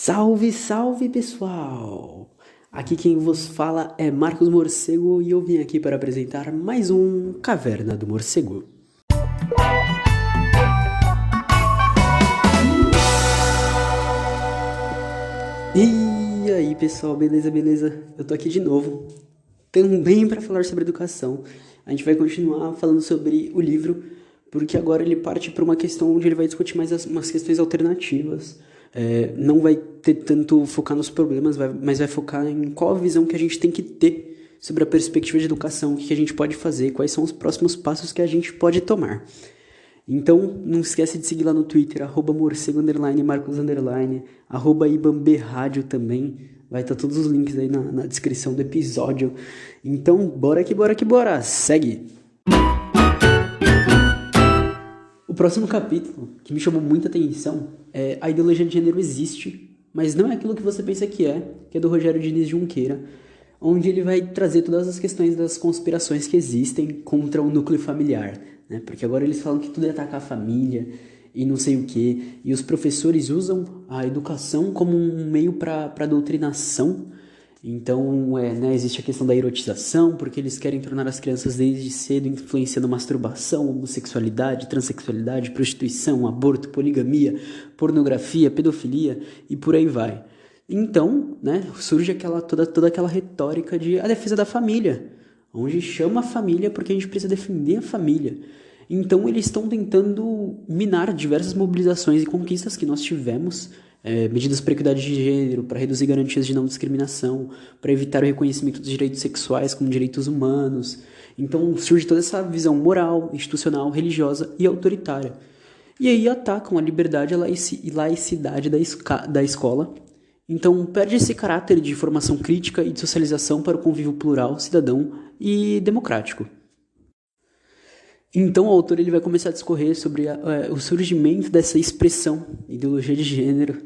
Salve, salve pessoal! Aqui quem vos fala é Marcos Morcego e eu vim aqui para apresentar mais um Caverna do Morcego. E aí pessoal, beleza? Eu tô aqui de novo, também para falar sobre educação. A gente vai continuar falando sobre o livro, porque agora ele parte para uma questão onde ele vai discutir mais umas questões alternativas. Não vai ter tanto focar nos problemas, mas vai focar em qual a visão que a gente tem que ter sobre a perspectiva de educação, o que a gente pode fazer, quais são os próximos passos que a gente pode tomar. Então, não esquece de seguir lá no Twitter, @morcego_, Marcos_, @ibambradio também. Vai estar todos os links aí na descrição do episódio. Então, bora! Segue! O próximo capítulo, que me chamou muita atenção, é A Ideologia de Gênero Existe, mas não é aquilo que você pensa que é do Rogério Diniz Junqueira, onde ele vai trazer todas as questões das conspirações que existem contra o núcleo familiar, né? Porque agora eles falam que tudo é atacar a família e não sei o que, e os professores usam a educação como um meio para doutrinação. Então, existe a questão da erotização, porque eles querem tornar as crianças desde cedo influenciando masturbação, homossexualidade, transexualidade, prostituição, aborto, poligamia, pornografia, pedofilia e por aí vai. Então, surge toda aquela retórica de a defesa da família, onde chama a família porque a gente precisa defender a família. Então, eles estão tentando minar diversas mobilizações e conquistas que nós tivemos, medidas para equidade de gênero, para reduzir garantias de não discriminação, para evitar o reconhecimento dos direitos sexuais como direitos humanos. Então surge toda essa visão moral, institucional, religiosa e autoritária. E aí atacam a liberdade e laicidade da escola. Então perde esse caráter de formação crítica e de socialização para o convívio plural, cidadão e democrático. Então o autor ele vai começar a discorrer sobre o surgimento dessa expressão, ideologia de gênero,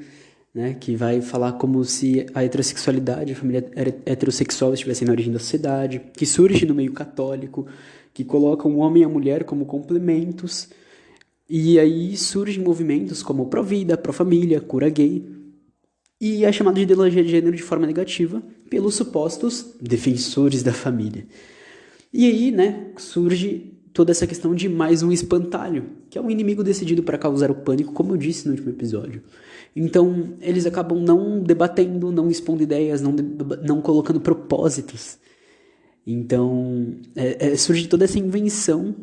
que vai falar como se a heterossexualidade, a família heterossexual estivessem na origem da sociedade, que surge no meio católico, que coloca o homem e a mulher como complementos, e aí surgem movimentos como pró-vida, pró-família, cura gay, e é chamado de ideologia de gênero de forma negativa pelos supostos defensores da família. E aí, surge toda essa questão de mais um espantalho, que é um inimigo decidido para causar o pânico, como eu disse no último episódio. Então, eles acabam não debatendo, não expondo ideias, não colocando propósitos. Então, surge toda essa invenção,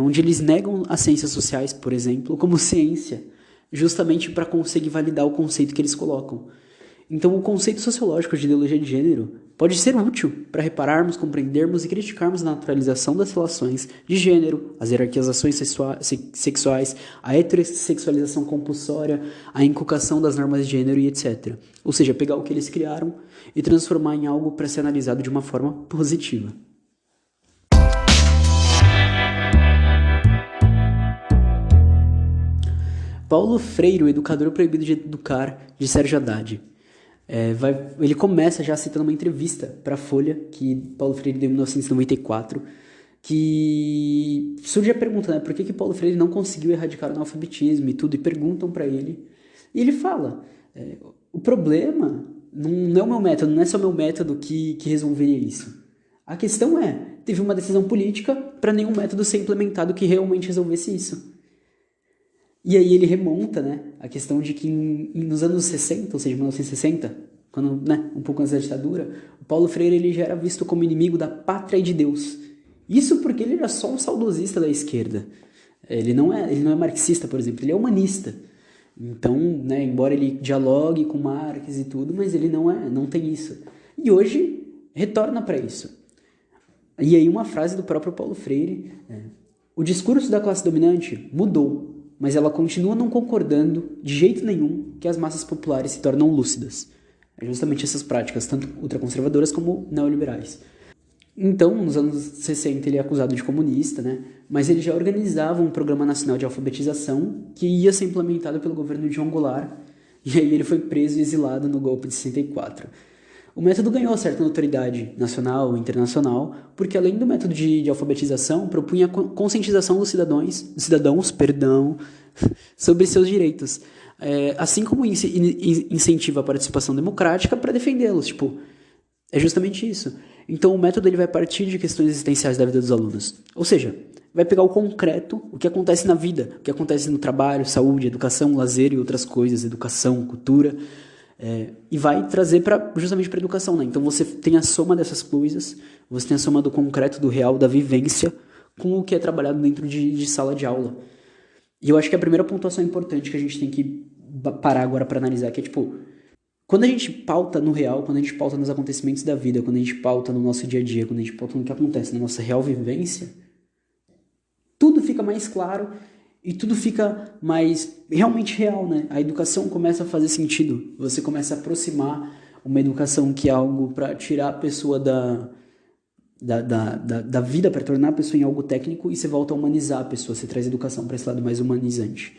onde eles negam as ciências sociais, por exemplo, como ciência, justamente para conseguir validar o conceito que eles colocam. Então, o conceito sociológico de ideologia de gênero pode ser útil para repararmos, compreendermos e criticarmos a naturalização das relações de gênero, as hierarquizações sexuais, a heterossexualização compulsória, a inculcação das normas de gênero e etc. Ou seja, pegar o que eles criaram e transformar em algo para ser analisado de uma forma positiva. Paulo Freire, o educador proibido de educar, de Sérgio Haddad. Ele começa já citando uma entrevista para a Folha, que Paulo Freire deu em 1994, que surge a pergunta, por que Paulo Freire não conseguiu erradicar o analfabetismo e tudo, e perguntam para ele, e ele fala, o problema não é o meu método, não é só o meu método que resolveria isso. A questão teve uma decisão política para nenhum método ser implementado que realmente resolvesse isso. E aí ele remonta, a questão de que nos anos 60, ou seja, 1960, quando, um pouco antes da ditadura, o Paulo Freire ele já era visto como inimigo da pátria e de Deus. Isso porque ele era só um saudosista da esquerda. Ele não é marxista, por exemplo, ele é humanista. Então, embora ele dialogue com Marx e tudo, mas ele não tem isso. E hoje retorna para isso. E aí uma frase do próprio Paulo Freire, o discurso da classe dominante mudou, mas ela continua não concordando de jeito nenhum que as massas populares se tornam lúcidas. É justamente essas práticas, tanto ultraconservadoras como neoliberais. Então, nos anos 60, ele é acusado de comunista, mas ele já organizava um programa nacional de alfabetização que ia ser implementado pelo governo de João Goulart, e aí ele foi preso e exilado no golpe de 64. O método ganhou certa notoriedade nacional e internacional, porque além do método de alfabetização, propunha a conscientização dos cidadãos sobre seus direitos, assim como incentiva a participação democrática para defendê-los, tipo, é justamente isso. Então o método ele vai partir de questões existenciais da vida dos alunos, ou seja, vai pegar o concreto, o que acontece na vida, o que acontece no trabalho, saúde, educação, lazer e outras coisas, educação, cultura, e vai trazer justamente para a educação, né? Então você tem a soma dessas coisas, você tem a soma do concreto, do real, da vivência, com o que é trabalhado dentro de sala de aula. E eu acho que a primeira pontuação importante que a gente tem que parar agora para analisar, que é tipo, quando a gente pauta no real, quando a gente pauta nos acontecimentos da vida, quando a gente pauta no nosso dia a dia, quando a gente pauta no que acontece na nossa real vivência, tudo fica mais claro e tudo fica mais realmente real, né? A educação começa a fazer sentido, você começa a aproximar uma educação que é algo para tirar a pessoa da vida, para tornar a pessoa em algo técnico, e você volta a humanizar a pessoa, você traz educação para esse lado mais humanizante.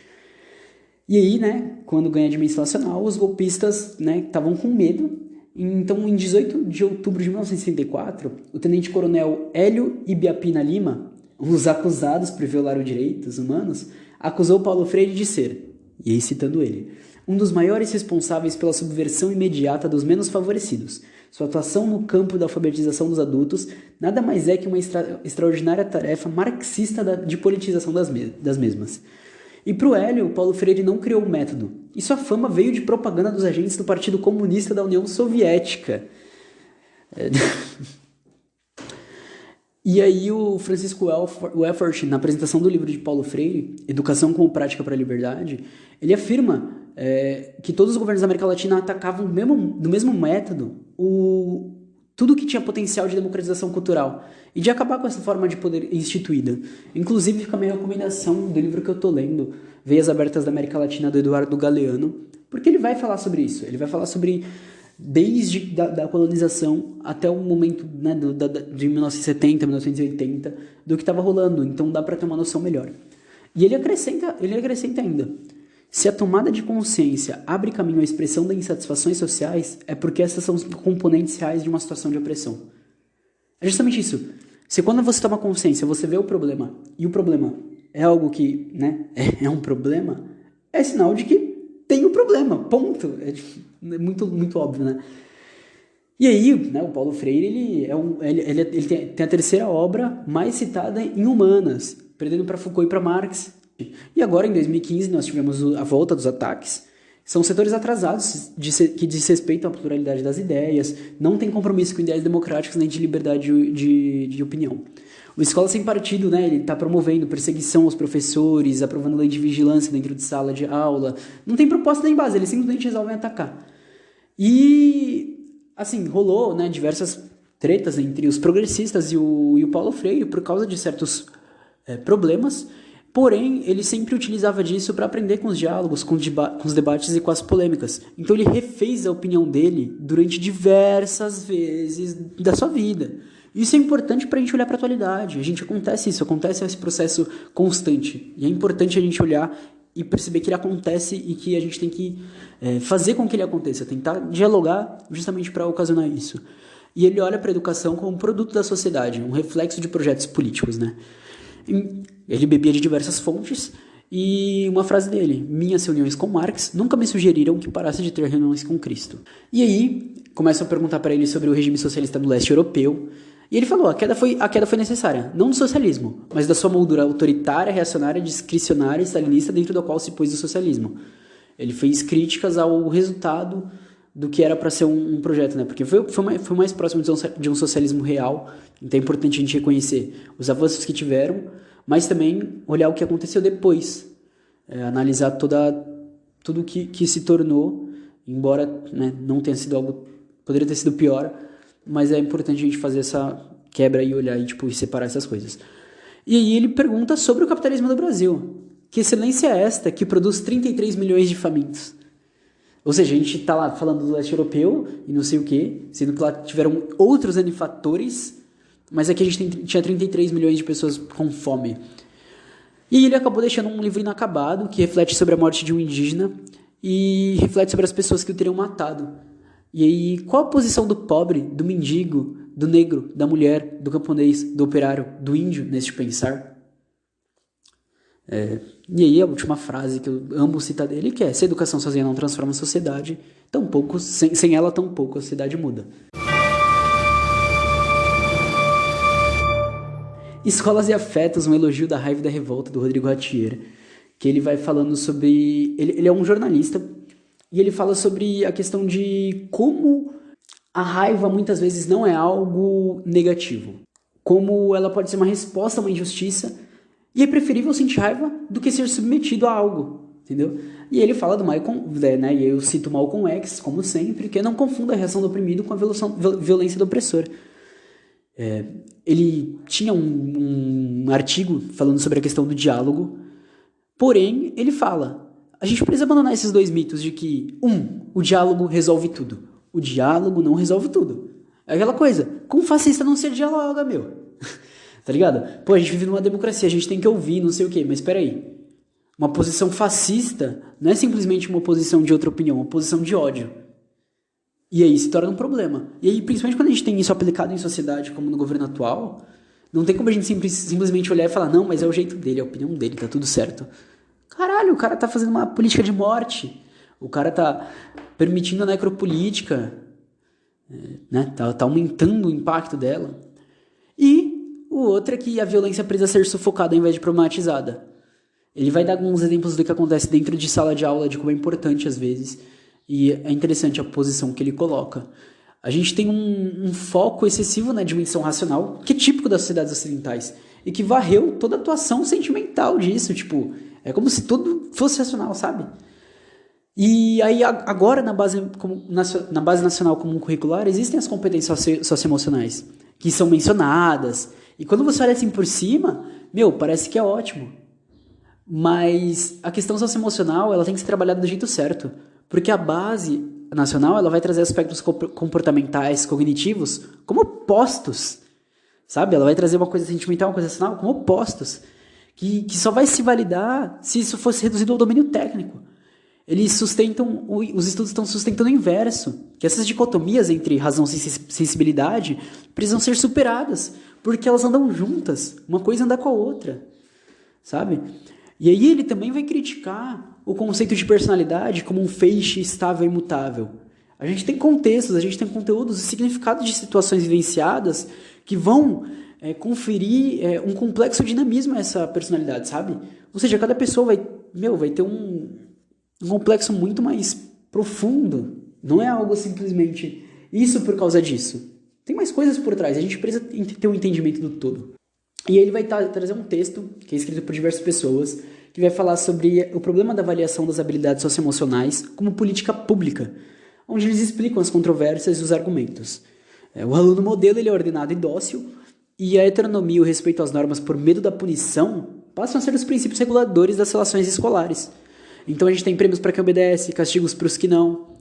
E aí, né, quando ganha a dimensão nacional, os golpistas, né, estavam com medo. Então, em 18 de outubro de 1964, o tenente-coronel Hélio Ibiapina Lima, um dos acusados por violar os direitos humanos, acusou Paulo Freire de ser, e aí citando ele, um dos maiores responsáveis pela subversão imediata dos menos favorecidos. Sua atuação no campo da alfabetização dos adultos nada mais é que uma extraordinária tarefa marxista de politização das mesmas. E para o Hélio, Paulo Freire não criou o método, e sua fama veio de propaganda dos agentes do Partido Comunista da União Soviética. E aí o Francisco Welford, na apresentação do livro de Paulo Freire, Educação como Prática para a Liberdade, ele afirma que todos os governos da América Latina atacavam do mesmo método tudo que tinha potencial de democratização cultural e de acabar com essa forma de poder instituída. Inclusive, fica a minha recomendação do livro que eu tô lendo, Veias Abertas da América Latina, do Eduardo Galeano, porque ele vai falar sobre isso, ele vai falar sobre desde da colonização até o momento, né, de 1970, 1980, do que estava rolando, então dá para ter uma noção melhor. E ele acrescenta ainda: se a tomada de consciência abre caminho à expressão das insatisfações sociais, é porque essas são os componentes reais de uma situação de opressão. É justamente isso. Se quando você toma consciência, você vê o problema, e o problema é algo que, né, é um problema, é sinal de que tem um problema, ponto. É muito, muito óbvio, né? E aí, né, o Paulo Freire, ele tem a terceira obra mais citada em humanas, perdendo para Foucault e para Marx. E agora, em 2015, nós tivemos a volta dos ataques. São setores atrasados que desrespeitam a pluralidade das ideias, não tem compromisso com ideias democráticas nem de liberdade de opinião. O Escola Sem Partido, né, ele está promovendo perseguição aos professores, aprovando lei de vigilância dentro de sala de aula. Não tem proposta nem base, eles simplesmente resolvem atacar. E, assim, rolou, né, diversas tretas entre os progressistas e o Paulo Freire por causa de certos problemas. Porém, ele sempre utilizava disso para aprender com os diálogos, com os debates e com as polêmicas. Então ele refez a opinião dele durante diversas vezes da sua vida. Isso é importante para a gente olhar para a atualidade. Acontece esse processo constante. E é importante a gente olhar e perceber que ele acontece e que a gente tem que fazer com que ele aconteça, tentar dialogar justamente para ocasionar isso. E ele olha para a educação como um produto da sociedade, um reflexo de projetos políticos, né? Ele bebia de diversas fontes e uma frase dele: minhas reuniões com Marx nunca me sugeriram que parasse de ter reuniões com Cristo. E aí começam a perguntar para ele sobre o regime socialista do leste europeu. E ele falou: a queda foi necessária, não do socialismo, mas da sua moldura autoritária, reacionária, discricionária e stalinista dentro da qual se pôs o socialismo. Ele fez críticas ao resultado do que era para ser um projeto, né? Porque foi mais próximo de um socialismo real. Então é importante a gente reconhecer os avanços que tiveram, mas também olhar o que aconteceu depois, analisar tudo que se tornou, embora, né, não tenha sido algo, poderia ter sido pior, mas é importante a gente fazer essa quebra e olhar e separar essas coisas. E aí ele pergunta sobre o capitalismo do Brasil. Que excelência é esta que produz 33 milhões de famintos? Ou seja, a gente está lá falando do leste europeu e não sei o quê, sendo que lá tiveram outros fatores, mas aqui a gente tinha 33 milhões de pessoas com fome. E ele acabou deixando um livro inacabado que reflete sobre a morte de um indígena e reflete sobre as pessoas que o teriam matado. E aí, qual a posição do pobre, do mendigo, do negro, da mulher, do camponês, do operário, do índio neste pensar? E aí a última frase que eu amo citar dele, que é: se a educação sozinha não transforma a sociedade, tampouco, sem ela tampouco a sociedade muda. Escolas e Afetos, um elogio da raiva e da revolta, do Rodrigo Ratier, que ele vai falando sobre... Ele é um jornalista, e ele fala sobre a questão de como a raiva muitas vezes não é algo negativo. Como ela pode ser uma resposta a uma injustiça, e é preferível sentir raiva do que ser submetido a algo, entendeu? E ele fala do Malcolm, né? E eu cito Malcolm X, como sempre, que não confunda a reação do oprimido com a violência do opressor. Ele tinha um artigo falando sobre a questão do diálogo, porém, ele fala: a gente precisa abandonar esses dois mitos de que, o diálogo resolve tudo. O diálogo não resolve tudo. É aquela coisa, com fascista não se dialoga, meu. Tá ligado? Pô, a gente vive numa democracia, a gente tem que ouvir, não sei o quê, mas peraí. Uma posição fascista não é simplesmente uma oposição de outra opinião, é uma posição de ódio. E aí se torna um problema. E aí, principalmente quando a gente tem isso aplicado em sociedade, como no governo atual, não tem como a gente simplesmente olhar e falar: não, mas é o jeito dele, é a opinião dele, tá tudo certo. Caralho, o cara tá fazendo uma política de morte. O cara tá permitindo a necropolítica, né? Tá aumentando o impacto dela. E o outro é que a violência precisa ser sufocada ao invés de problematizada. Ele vai dar alguns exemplos do que acontece dentro de sala de aula, de como é importante às vezes. E é interessante a posição que ele coloca. A gente tem um foco excessivo na dimensão racional, que é típico das sociedades ocidentais, e que varreu toda a atuação sentimental disso. Tipo, é como se tudo fosse racional, sabe? E aí agora na base nacional comum curricular existem as competências socioemocionais, que são mencionadas. E quando você olha assim por cima, parece que é ótimo. Mas a questão socioemocional, ela tem que ser trabalhada do jeito certo. Porque a base nacional, ela vai trazer aspectos comportamentais, cognitivos, como opostos. Sabe? Ela vai trazer uma coisa sentimental, uma coisa racional, como opostos. Que só vai se validar se isso fosse reduzido ao domínio técnico. Os estudos estão sustentando o inverso. Que essas dicotomias entre razão e sensibilidade precisam ser superadas. Porque elas andam juntas. Uma coisa anda com a outra. Sabe? E aí ele também vai criticar o conceito de personalidade como um feixe estável e imutável. A gente tem contextos, a gente tem conteúdos e significados de situações vivenciadas que vão conferir um complexo dinamismo a essa personalidade, sabe? Ou seja, cada pessoa vai ter um complexo muito mais profundo. Não é algo simplesmente isso por causa disso. Tem mais coisas por trás, a gente precisa ter um entendimento do todo. E aí ele vai trazer um texto, que é escrito por diversas pessoas, que vai falar sobre o problema da avaliação das habilidades socioemocionais como política pública, onde eles explicam as controvérsias e os argumentos. O aluno modelo ele é ordenado e dócil, e a heteronomia e o respeito às normas por medo da punição passam a ser os princípios reguladores das relações escolares. Então a gente tem prêmios para quem obedece, castigos para os que não.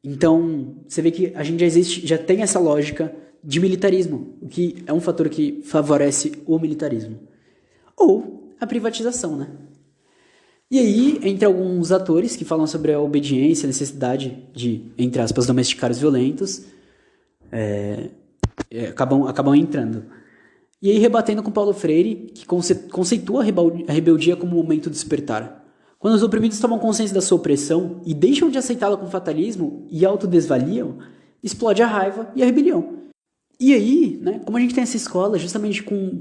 Então você vê que a gente já tem essa lógica de militarismo, o que é um fator que favorece o militarismo. Ou a privatização, né? E aí, entre alguns atores que falam sobre a obediência, a necessidade de, entre aspas, domesticar os violentos, acabam entrando. E aí, rebatendo com Paulo Freire, que conceitua a rebeldia como um momento de despertar. Quando os oprimidos tomam consciência da sua opressão e deixam de aceitá-la com fatalismo e autodesvaliam, explode a raiva e a rebelião. E aí, né, como a gente tem essa escola justamente com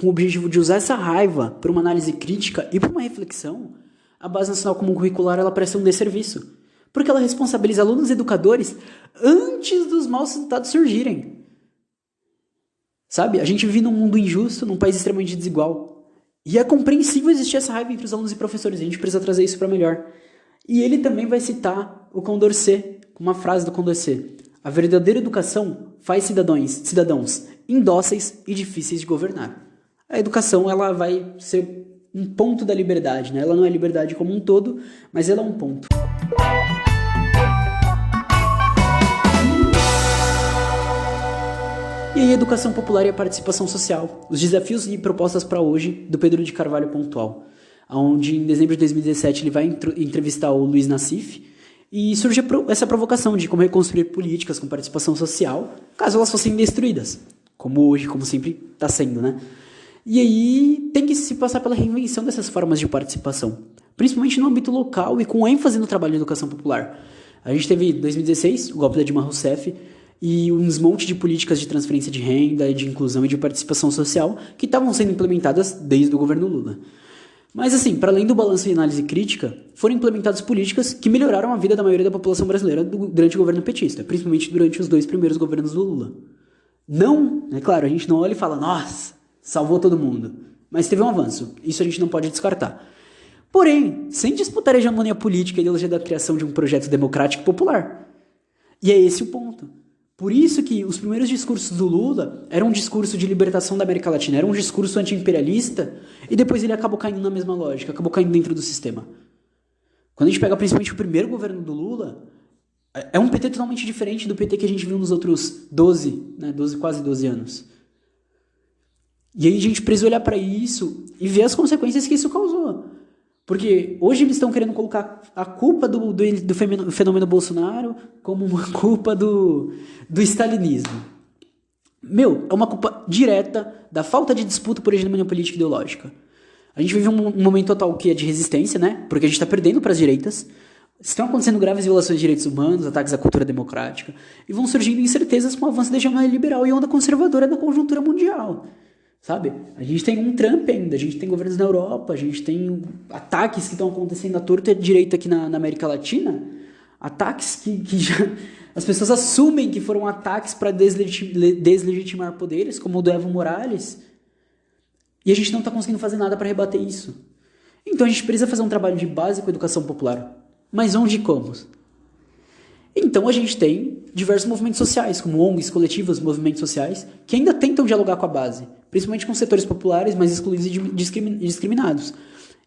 o objetivo de usar essa raiva para uma análise crítica e para uma reflexão, a Base Nacional Comum Curricular ela presta um desserviço. Porque ela responsabiliza alunos e educadores antes dos maus resultados surgirem. Sabe? A gente vive num mundo injusto, num país extremamente desigual. E é compreensível existir essa raiva entre os alunos e professores. A gente precisa trazer isso para melhor. E ele também vai citar o Condorcet, uma frase do Condorcet. A verdadeira educação faz cidadãos indóceis e difíceis de governar. A educação ela vai ser um ponto da liberdade, né? Ela não é liberdade como um todo, mas ela é um ponto. E aí, educação popular e a participação social. Os desafios e propostas para hoje, do Pedro de Carvalho Pontual. Onde, em dezembro de 2017, ele vai entrevistar o Luiz Nassif. E surge essa provocação de como reconstruir políticas com participação social, caso elas fossem destruídas. Como hoje, como sempre está sendo, né? E aí tem que se passar pela reinvenção dessas formas de participação, principalmente no âmbito local e com ênfase no trabalho de educação popular. A gente teve em 2016 o golpe da Dilma Rousseff e uns monte de políticas de transferência de renda, de inclusão e de participação social que estavam sendo implementadas desde o governo Lula. Mas assim, para além do balanço e análise crítica, foram implementadas políticas que melhoraram a vida da maioria da população brasileira durante o governo petista, principalmente durante os 2 primeiros governos do Lula. Não, é claro, a gente não olha e fala, nossa, salvou todo mundo. Mas teve um avanço, isso a gente não pode descartar. Porém, sem disputar a hegemonia política e a ideologia da criação de um projeto democrático e popular. E é esse o ponto. Por isso que os primeiros discursos do Lula eram um discurso de libertação da América Latina, era um discurso anti-imperialista, e depois ele acabou caindo na mesma lógica, acabou caindo dentro do sistema. Quando a gente pega principalmente o primeiro governo do Lula, é um PT totalmente diferente do PT que a gente viu nos outros quase 12 anos. E aí a gente precisa olhar para isso e ver as consequências que isso causou. Porque hoje eles estão querendo colocar a culpa do fenômeno Bolsonaro como uma culpa do stalinismo. É uma culpa direta da falta de disputa por hegemonia política e ideológica. A gente vive um momento atual que é de resistência, né? Porque a gente está perdendo para as direitas. Estão acontecendo graves violações de direitos humanos, ataques à cultura democrática, e vão surgindo incertezas com o avanço da hegemonia liberal e onda conservadora na conjuntura mundial. Sabe? A gente tem um Trump ainda, a gente tem governos na Europa, a gente tem ataques que estão acontecendo à torta e à direita aqui na América Latina, ataques que já, as pessoas assumem que foram ataques para deslegitimar poderes, como o do Evo Morales, e a gente não está conseguindo fazer nada para rebater isso. Então a gente precisa fazer um trabalho de base com a educação popular. Mas onde e como? Então a gente tem diversos movimentos sociais, como ONGs, coletivos, movimentos sociais, que ainda tentam dialogar com a base, principalmente com setores populares mais excluídos e discriminados.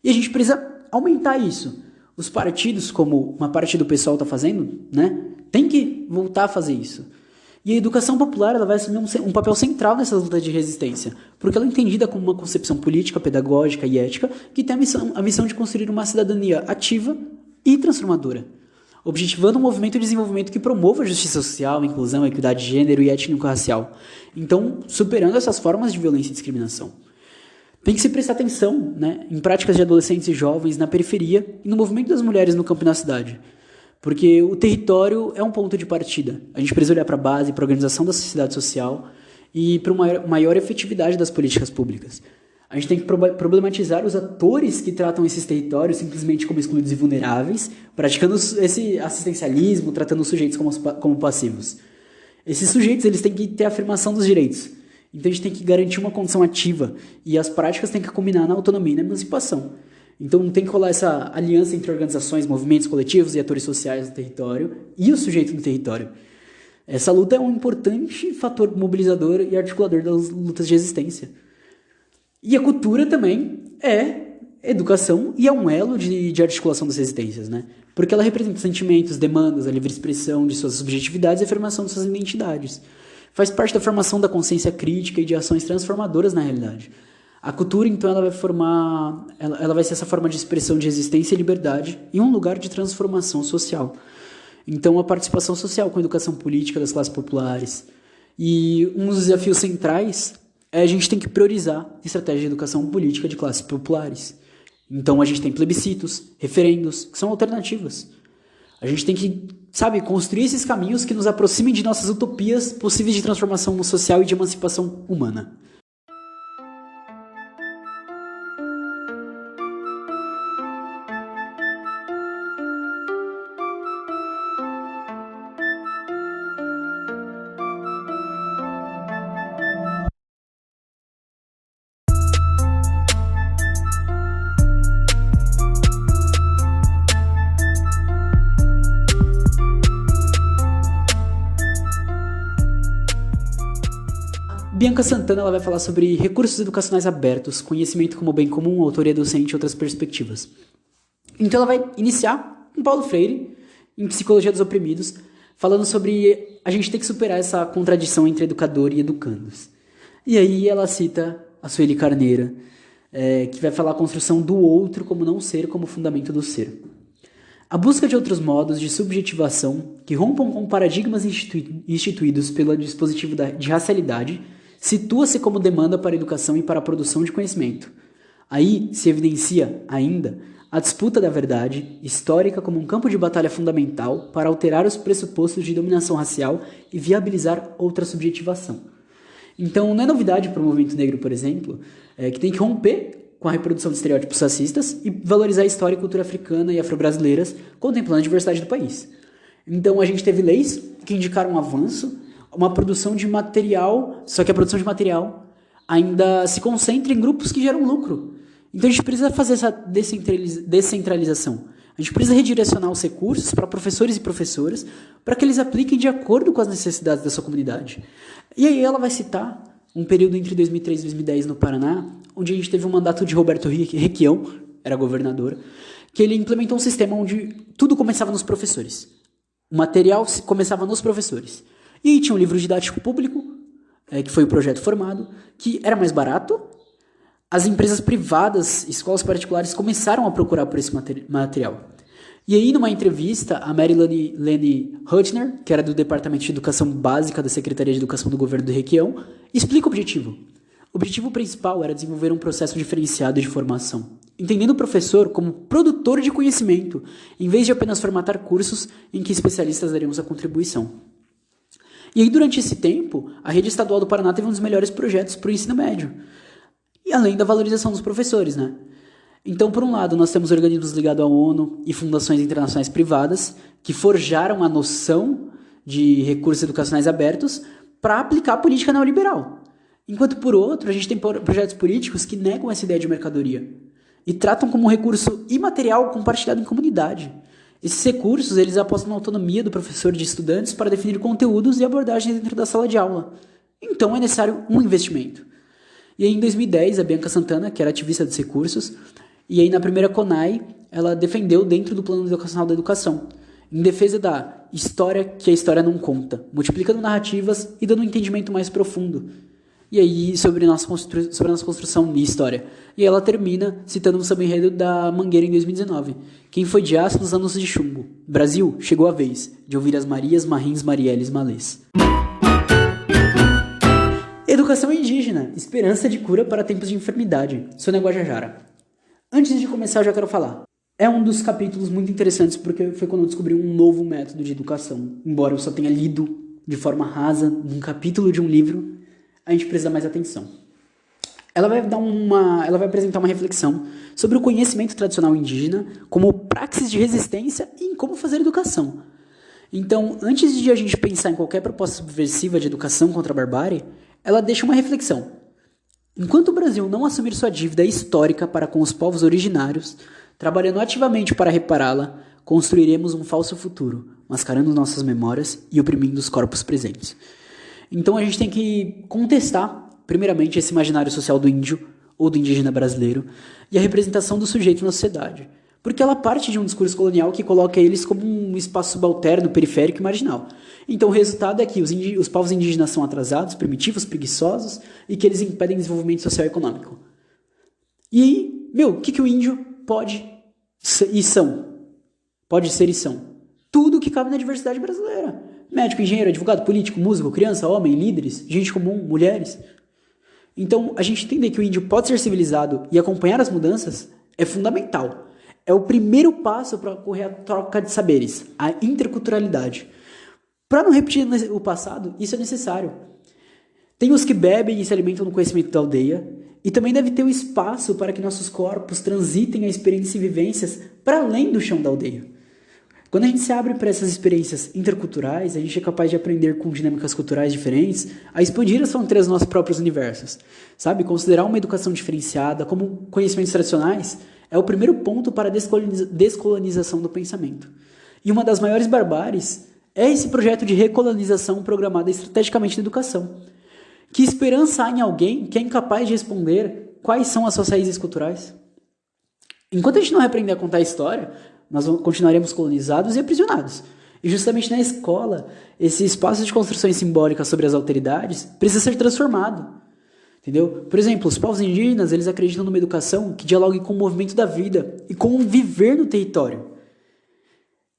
E a gente precisa aumentar isso. Os partidos, como uma parte do pessoal está fazendo, né, tem que voltar a fazer isso. E a educação popular ela vai assumir um papel central nessa luta de resistência, porque ela é entendida como uma concepção política, pedagógica e ética que tem a missão de construir uma cidadania ativa e transformadora, objetivando um movimento de desenvolvimento que promova a justiça social, inclusão, equidade de gênero e étnico-racial. Então, superando essas formas de violência e discriminação. Tem que se prestar atenção, né, em práticas de adolescentes e jovens na periferia e no movimento das mulheres no campo e na cidade. Porque o território é um ponto de partida. A gente precisa olhar para a base, para a organização da sociedade social e para uma maior efetividade das políticas públicas. A gente tem que problematizar os atores que tratam esses territórios simplesmente como excluídos e vulneráveis, praticando esse assistencialismo, tratando os sujeitos como passivos. Esses sujeitos eles têm que ter a afirmação dos direitos. Então a gente tem que garantir uma condição ativa e as práticas têm que combinar na autonomia e na emancipação. Então tem que rolar essa aliança entre organizações, movimentos coletivos e atores sociais do território e o sujeito do território. Essa luta é um importante fator mobilizador e articulador das lutas de resistência. E a cultura também é educação e é um elo de articulação das resistências, né? Porque ela representa sentimentos, demandas, a livre expressão de suas subjetividades e a afirmação de suas identidades. Faz parte da formação da consciência crítica e de ações transformadoras na realidade. A cultura, então, ela vai ser essa forma de expressão de resistência e liberdade em um lugar de transformação social. Então, a participação social com a educação política das classes populares. E um dos desafios centrais a gente tem que priorizar a estratégia de educação política de classes populares. Então a gente tem plebiscitos, referendos, que são alternativas. A gente tem que, construir esses caminhos que nos aproximem de nossas utopias possíveis de transformação social e de emancipação humana. Bianca Santana ela vai falar sobre recursos educacionais abertos, conhecimento como bem comum, autoria docente e outras perspectivas. Então ela vai iniciar com Paulo Freire, em Psicologia dos Oprimidos, falando sobre a gente ter que superar essa contradição entre educador e educandos. E aí ela cita a Sueli Carneiro, que vai falar a construção do outro como não ser, como fundamento do ser. A busca de outros modos de subjetivação que rompam com paradigmas instituídos pelo dispositivo de racialidade situa-se como demanda para a educação e para a produção de conhecimento. Aí se evidencia, ainda, a disputa da verdade histórica como um campo de batalha fundamental para alterar os pressupostos de dominação racial e viabilizar outra subjetivação. Então, não é novidade para o movimento negro, por exemplo, que tem que romper com a reprodução de estereótipos racistas e valorizar a história e cultura africana e afro-brasileiras, contemplando a diversidade do país. Então, a gente teve leis que indicaram um avanço, uma produção de material, só que a produção de material ainda se concentra em grupos que geram lucro. Então, a gente precisa fazer essa descentralização. A gente precisa redirecionar os recursos para professores e professoras para que eles apliquem de acordo com as necessidades da sua comunidade. E aí ela vai citar um período entre 2003 e 2010 no Paraná, onde a gente teve um mandato de Roberto Requião, era governador, que ele implementou um sistema onde tudo começava nos professores. O material começava nos professores. E aí tinha um livro didático público, que foi o projeto formado, que era mais barato. As empresas privadas, escolas particulares, começaram a procurar por esse material. E aí, numa entrevista, a Marilene Hutner, que era do Departamento de Educação Básica da Secretaria de Educação do Governo do Requião, explica o objetivo. O objetivo principal era desenvolver um processo diferenciado de formação, entendendo o professor como produtor de conhecimento, em vez de apenas formatar cursos em que especialistas dariam sua contribuição. E aí, durante esse tempo, a Rede Estadual do Paraná teve um dos melhores projetos para o ensino médio. E além da valorização dos professores, né? Então, por um lado, nós temos organismos ligados à ONU e fundações internacionais privadas que forjaram a noção de recursos educacionais abertos para aplicar a política neoliberal. Enquanto, por outro, a gente tem projetos políticos que negam essa ideia de mercadoria e tratam como um recurso imaterial compartilhado em comunidade. Esses recursos, eles apostam na autonomia do professor e de estudantes para definir conteúdos e abordagens dentro da sala de aula. Então, é necessário um investimento. E aí, em 2010, a Bianca Santana, que era ativista dos recursos, e aí na primeira CONAI, ela defendeu dentro do Plano Educacional da Educação, em defesa da história que a história não conta, multiplicando narrativas e dando um entendimento mais profundo. E aí, sobre a nossa construção de história. E aí ela termina citando um samba-enredo da Mangueira em 2019. Quem foi de aço nos anos de chumbo? Brasil, chegou a vez de ouvir as Marias, Marrins, Marielles, Malês. Educação indígena, esperança de cura para tempos de enfermidade. Sônia Guajajara. Antes de começar, eu já quero falar. É um dos capítulos muito interessantes porque foi quando eu descobri um novo método de educação. Embora eu só tenha lido de forma rasa um capítulo de um livro, a gente precisa mais atenção. Ela vai apresentar uma reflexão sobre o conhecimento tradicional indígena como praxis de resistência e em como fazer educação. Então, antes de a gente pensar em qualquer proposta subversiva de educação contra a barbárie, ela deixa uma reflexão. Enquanto o Brasil não assumir sua dívida histórica para com os povos originários, trabalhando ativamente para repará-la, construiremos um falso futuro, mascarando nossas memórias e oprimindo os corpos presentes. Então a gente tem que contestar, primeiramente, esse imaginário social do índio ou do indígena brasileiro e a representação do sujeito na sociedade, porque ela parte de um discurso colonial que coloca eles como um espaço subalterno, periférico e marginal. Então o resultado é que os povos indígenas são atrasados, primitivos, preguiçosos e que eles impedem o desenvolvimento social e econômico. E aí, o que o índio pode ser e são? Pode ser e são. Tudo que cabe na diversidade brasileira. Médico, engenheiro, advogado, político, músico, criança, homem, líderes, gente comum, mulheres. Então, a gente entender que o índio pode ser civilizado e acompanhar as mudanças é fundamental. É o primeiro passo para ocorrer a troca de saberes, a interculturalidade. Para não repetir o passado, isso é necessário. Tem os que bebem e se alimentam no conhecimento da aldeia, e também deve ter o espaço para que nossos corpos transitem a experiências e vivências para além do chão da aldeia. Quando a gente se abre para essas experiências interculturais, a gente é capaz de aprender com dinâmicas culturais diferentes a expandir as fronteiras dos nossos próprios universos. Sabe? Considerar uma educação diferenciada como conhecimentos tradicionais é o primeiro ponto para a descolonização do pensamento. E uma das maiores barbáries é esse projeto de recolonização programada estrategicamente na educação. Que esperança há em alguém que é incapaz de responder quais são as suas raízes culturais? Enquanto a gente não aprender a contar a história, nós continuaremos colonizados e aprisionados. E justamente na escola, esse espaço de construções simbólicas sobre as alteridades precisa ser transformado. Entendeu? Por exemplo, os povos indígenas, eles acreditam numa educação que dialogue com o movimento da vida e com o viver no território.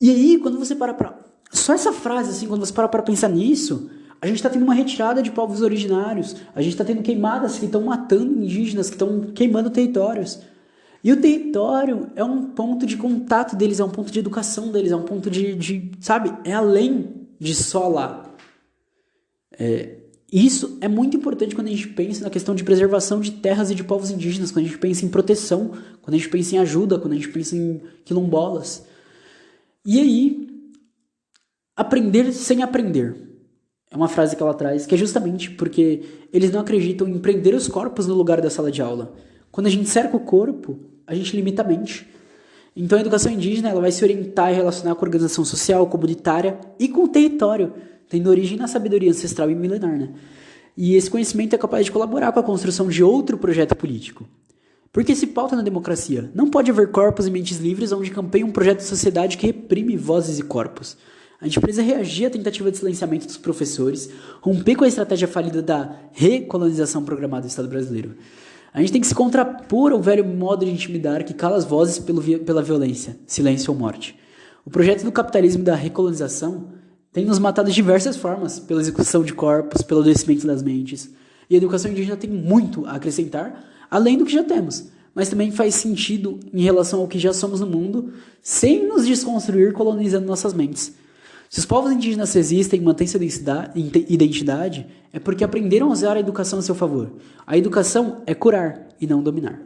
E aí, quando você para pra... Só essa frase, assim, quando você para pensar nisso, A gente está tendo uma retirada de povos originários, a gente está tendo queimadas que estão matando indígenas, que estão queimando territórios. E o território é um ponto de contato deles, é um ponto de educação deles, é um ponto sabe, é além de só lá. Isso é muito importante quando a gente pensa na questão de preservação de terras e de povos indígenas, quando a gente pensa em proteção, quando a gente pensa em ajuda, quando a gente pensa em quilombolas. E aí, aprender sem aprender. É uma frase que ela traz, que é justamente porque eles não acreditam em prender os corpos no lugar da sala de aula. Quando a gente cerca o corpo, a gente limita a mente. Então a educação indígena ela vai se orientar e relacionar com a organização social, comunitária e com o território, tendo origem na sabedoria ancestral e milenar, né? E esse conhecimento é capaz de colaborar com a construção de outro projeto político. Porque se pauta na democracia. Não pode haver corpos e mentes livres onde campeia um projeto de sociedade que reprime vozes e corpos. A gente precisa reagir à tentativa de silenciamento dos professores, romper com a estratégia falida da recolonização programada do Estado brasileiro. A gente tem que se contrapor ao velho modo de intimidar que cala as vozes pela violência, silêncio ou morte. O projeto do capitalismo e da recolonização tem nos matado de diversas formas, pela execução de corpos, pelo adoecimento das mentes. E a educação indígena tem muito a acrescentar, além do que já temos, mas também faz sentido em relação ao que já somos no mundo, sem nos desconstruir colonizando nossas mentes. Se os povos indígenas resistem e mantêm sua identidade, é porque aprenderam a usar a educação a seu favor. A educação é curar e não dominar.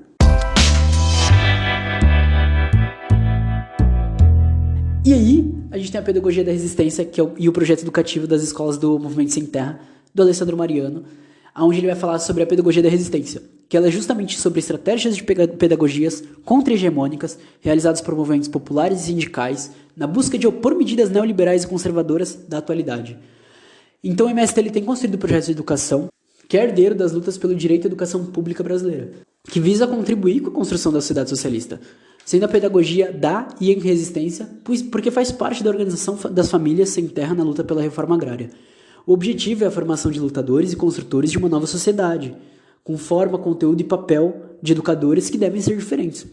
E aí, a gente tem a pedagogia da resistência e o projeto educativo das escolas do Movimento Sem Terra, do Alessandro Mariano, onde ele vai falar sobre a pedagogia da resistência, que ela é justamente sobre estratégias de pedagogias contra-hegemônicas realizadas por movimentos populares e sindicais na busca de opor medidas neoliberais e conservadoras da atualidade. Então o MST tem construído projetos de educação que é herdeiro das lutas pelo direito à educação pública brasileira, que visa contribuir com a construção da sociedade socialista, sendo a pedagogia da e em resistência, porque faz parte da organização das famílias sem terra na luta pela reforma agrária. O objetivo é a formação de lutadores e construtores de uma nova sociedade, com forma, conteúdo e papel de educadores que devem ser diferentes.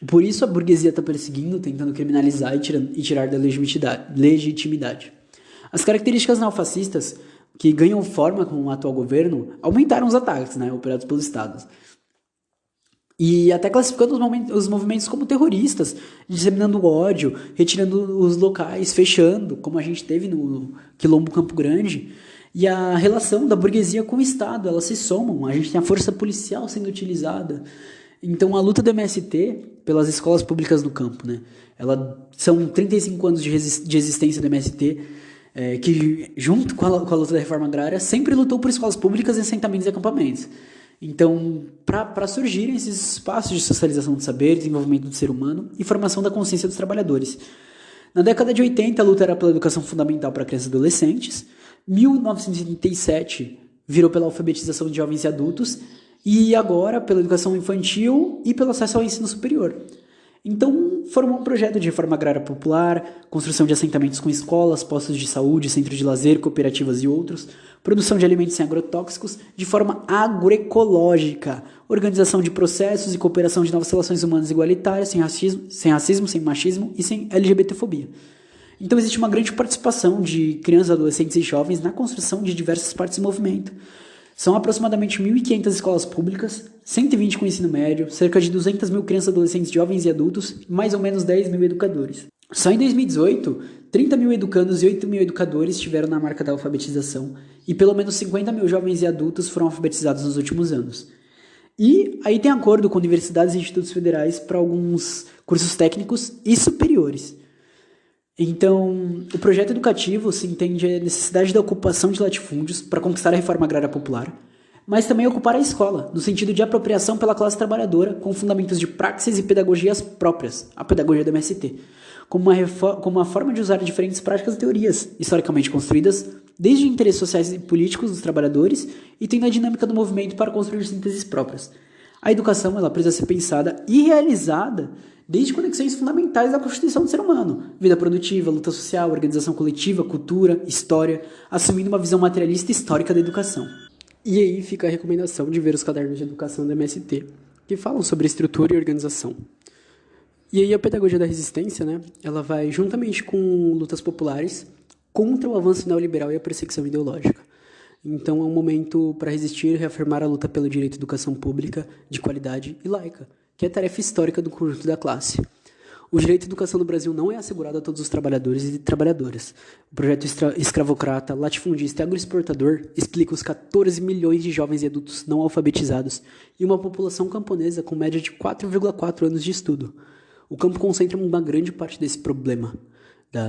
Por isso a burguesia está perseguindo, tentando criminalizar e tirar da legitimidade. As características neofascistas que ganham forma com o atual governo aumentaram os ataques, operados pelos estados. E até classificando os movimentos como terroristas, disseminando ódio, retirando os locais, fechando, como a gente teve no Quilombo Campo Grande. E a relação da burguesia com o Estado, elas se somam, a gente tem a força policial sendo utilizada. Então a luta do MST pelas escolas públicas no campo, são 35 anos de existência do MST, que junto com a luta da reforma agrária sempre lutou por escolas públicas, assentamentos e acampamentos. Então, para surgirem esses espaços de socialização de saber, desenvolvimento do ser humano e formação da consciência dos trabalhadores. Na década de 80, a luta era pela educação fundamental para crianças e adolescentes. 1937 virou pela alfabetização de jovens e adultos. E agora pela educação infantil e pelo acesso ao ensino superior. Então, formou um projeto de reforma agrária popular, construção de assentamentos com escolas, postos de saúde, centros de lazer, cooperativas e outros, produção de alimentos sem agrotóxicos de forma agroecológica, organização de processos e cooperação de novas relações humanas igualitárias, sem racismo, sem machismo e sem LGBTfobia. Então, existe uma grande participação de crianças, adolescentes e jovens na construção de diversas partes do movimento. São aproximadamente 1.500 escolas públicas, 120 com ensino médio, cerca de 200 mil crianças, adolescentes, jovens e adultos, e mais ou menos 10 mil educadores. Só em 2018, 30 mil educandos e 8 mil educadores estiveram na marca da alfabetização, e pelo menos 50 mil jovens e adultos foram alfabetizados nos últimos anos. E aí tem acordo com universidades e institutos federais para alguns cursos técnicos e superiores. Então, o projeto educativo se entende a necessidade da ocupação de latifúndios para conquistar a reforma agrária popular, mas também ocupar a escola, no sentido de apropriação pela classe trabalhadora com fundamentos de praxis e pedagogias próprias, a pedagogia do MST, como uma forma de usar diferentes práticas e teorias, historicamente construídas, desde interesses sociais e políticos dos trabalhadores e tendo a dinâmica do movimento para construir sínteses próprias. A educação ela precisa ser pensada e realizada desde conexões fundamentais da constituição do ser humano, vida produtiva, luta social, organização coletiva, cultura, história, assumindo uma visão materialista e histórica da educação. E aí fica a recomendação de ver os cadernos de educação do MST, que falam sobre estrutura e organização. E aí a pedagogia da resistência, ela vai juntamente com lutas populares contra o avanço neoliberal e a perseguição ideológica. Então é um momento para resistir e reafirmar a luta pelo direito à educação pública, de qualidade e laica, que é tarefa histórica do conjunto da classe. O direito à educação no Brasil não é assegurado a todos os trabalhadores e trabalhadoras. O projeto escravocrata, latifundista e agroexportador explica os 14 milhões de jovens e adultos não alfabetizados e uma população camponesa com média de 4,4 anos de estudo. O campo concentra uma grande parte desse problema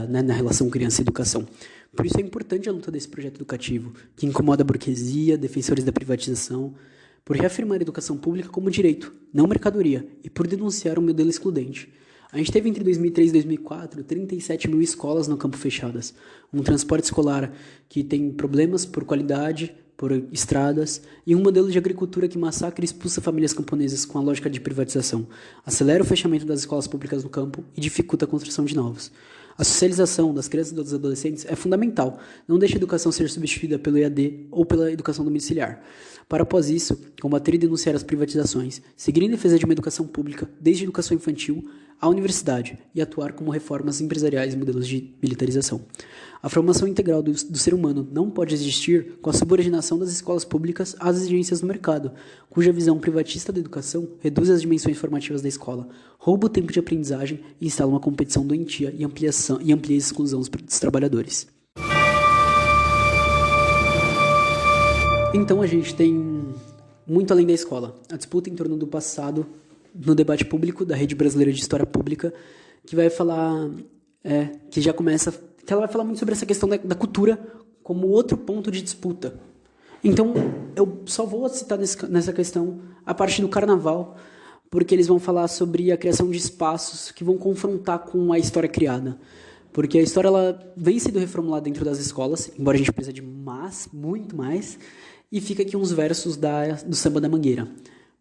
na relação criança e educação. Por isso é importante a luta desse projeto educativo, que incomoda a burguesia, defensores da privatização, por reafirmar a educação pública como direito, não mercadoria, e por denunciar um modelo excludente. A gente teve entre 2003 e 2004 37 mil escolas no campo fechadas, um transporte escolar que tem problemas por qualidade, por estradas, e um modelo de agricultura que massacra e expulsa famílias camponesas com a lógica de privatização, acelera o fechamento das escolas públicas no campo e dificulta a construção de novas. A socialização das crianças e dos adolescentes é fundamental. Não deixe a educação ser substituída pelo EAD ou pela educação domiciliar. Para, após isso, combater e denunciar as privatizações, seguir em defesa de uma educação pública, desde a educação infantil à universidade, e atuar como reformas empresariais e modelos de militarização. A formação integral do ser humano não pode existir com a subordinação das escolas públicas às exigências do mercado, cuja visão privatista da educação reduz as dimensões formativas da escola, rouba o tempo de aprendizagem e instala uma competição doentia e amplia a exclusão dos trabalhadores. Então a gente tem muito além da escola, a disputa em torno do passado no debate público da Rede Brasileira de História Pública, que vai falar, que ela vai falar muito sobre essa questão da cultura como outro ponto de disputa. Então, eu só vou citar nessa questão a parte do carnaval, porque eles vão falar sobre a criação de espaços que vão confrontar com a história criada. Porque a história ela vem sendo reformulada dentro das escolas, embora a gente precise de muito mais, e fica aqui uns versos do Samba da Mangueira.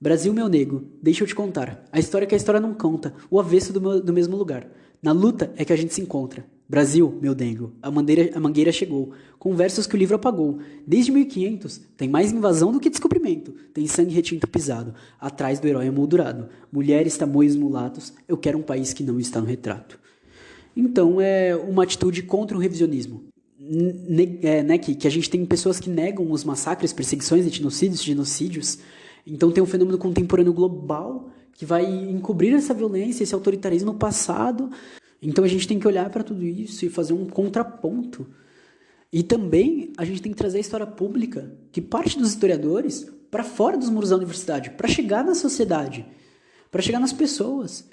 Brasil, meu nego, deixa eu te contar. A história que a história não conta, o avesso do mesmo lugar. Na luta é que a gente se encontra. Brasil, meu dengo, a mangueira chegou, com versos que o livro apagou. Desde 1500, tem mais invasão do que descobrimento. Tem sangue retinto pisado, atrás do herói emoldurado. Mulheres, tamoios, mulatos, eu quero um país que não está no retrato. Então, é uma atitude contra o revisionismo. Que a gente tem pessoas que negam os massacres, perseguições, genocídios. Então tem um fenômeno contemporâneo global que vai encobrir essa violência, esse autoritarismo passado. Então a gente tem que olhar para tudo isso e fazer um contraponto. E também a gente tem que trazer a história pública, que parte dos historiadores, para fora dos muros da universidade, para chegar na sociedade, para chegar nas pessoas.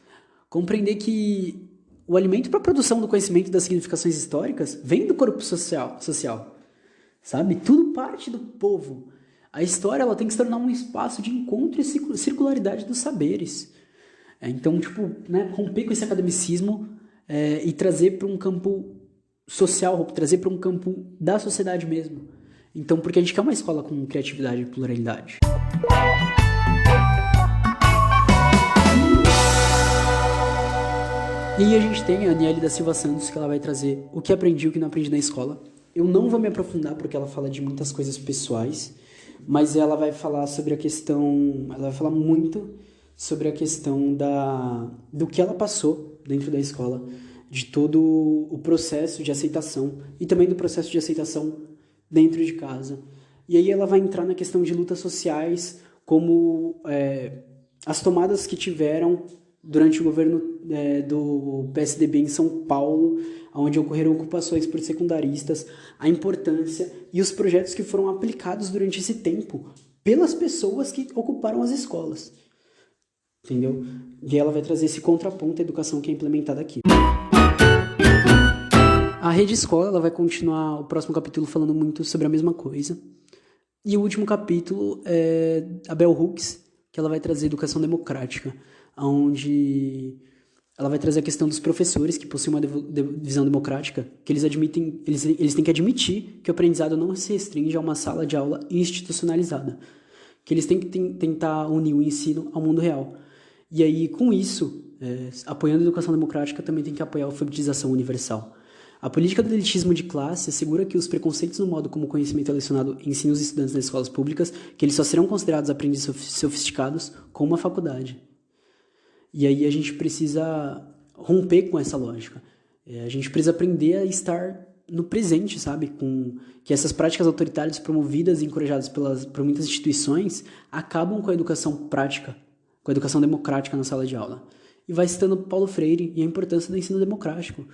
Compreender que o alimento para a produção do conhecimento das significações históricas vem do corpo social, sabe? Tudo parte do povo. A história ela tem que se tornar um espaço de encontro e circularidade dos saberes. Então, romper com esse academicismo e trazer para um campo social, trazer para um campo da sociedade mesmo. Então, porque a gente quer uma escola com criatividade e pluralidade. E aí a gente tem a Aniele da Silva Santos, que ela vai trazer o que aprendi e o que não aprendi na escola. Eu não vou me aprofundar porque ela fala de muitas coisas pessoais, mas ela vai falar sobre ela vai falar muito sobre a questão do que ela passou dentro da escola, de todo o processo de aceitação e também do processo de aceitação dentro de casa. E aí ela vai entrar na questão de lutas sociais, como as tomadas que tiveram durante o governo do PSDB em São Paulo, onde ocorreram ocupações por secundaristas, a importância e os projetos que foram aplicados durante esse tempo pelas pessoas que ocuparam as escolas. Entendeu? E ela vai trazer esse contraponto à educação que é implementada aqui. A Rede Escola ela vai continuar o próximo capítulo falando muito sobre a mesma coisa. E o último capítulo é a Bell Hooks, que ela vai trazer educação democrática, onde ela vai trazer a questão dos professores que possuem uma visão democrática, que eles têm que admitir que o aprendizado não se restringe a uma sala de aula institucionalizada, que eles têm que tentar unir o ensino ao mundo real. E aí, com isso, apoiando a educação democrática, também tem que apoiar a alfabetização universal. A política do elitismo de classe assegura que os preconceitos no modo como o conhecimento é lecionado ensina os estudantes nas escolas públicas, que eles só serão considerados aprendizes sofisticados com uma faculdade. E aí a gente precisa romper com essa lógica. A gente precisa aprender a estar no presente, sabe? Com que essas práticas autoritárias promovidas e encorajadas por muitas instituições acabam com a educação prática, com a educação democrática na sala de aula. E vai citando Paulo Freire e a importância do ensino democrático.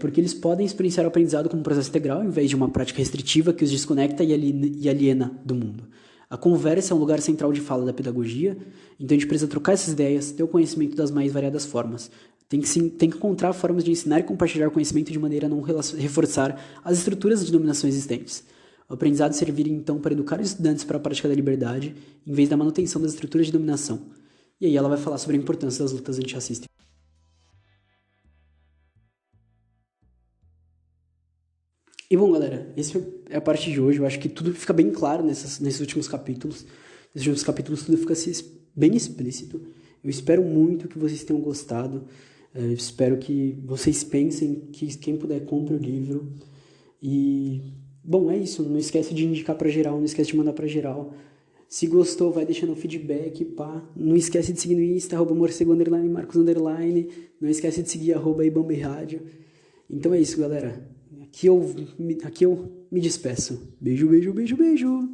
Porque eles podem experienciar o aprendizado como um processo integral, em vez de uma prática restritiva que os desconecta e aliena do mundo. A conversa é um lugar central de fala da pedagogia, então a gente precisa trocar essas ideias, ter o conhecimento das mais variadas formas. Tem que encontrar formas de ensinar e compartilhar conhecimento de maneira a não reforçar as estruturas de dominação existentes. O aprendizado serviria então para educar os estudantes para a prática da liberdade, em vez da manutenção das estruturas de dominação. E aí ela vai falar sobre a importância das lutas antirracistas. E bom, galera, essa é a parte de hoje. Eu acho que tudo fica bem claro nesses últimos capítulos. Nesses últimos capítulos tudo fica bem explícito. Eu espero muito que vocês tenham gostado. Eu espero que vocês pensem, que quem puder compre o livro. E, bom, é isso. Não esquece de indicar pra geral, não esquece de mandar pra geral. Se gostou, vai deixando o feedback, pá. Não esquece de seguir no Insta, @morcego_, Marcos_. Não esquece de seguir @ibamberádio. Então é isso, galera. Aqui eu me despeço. Beijo, beijo, beijo, beijo.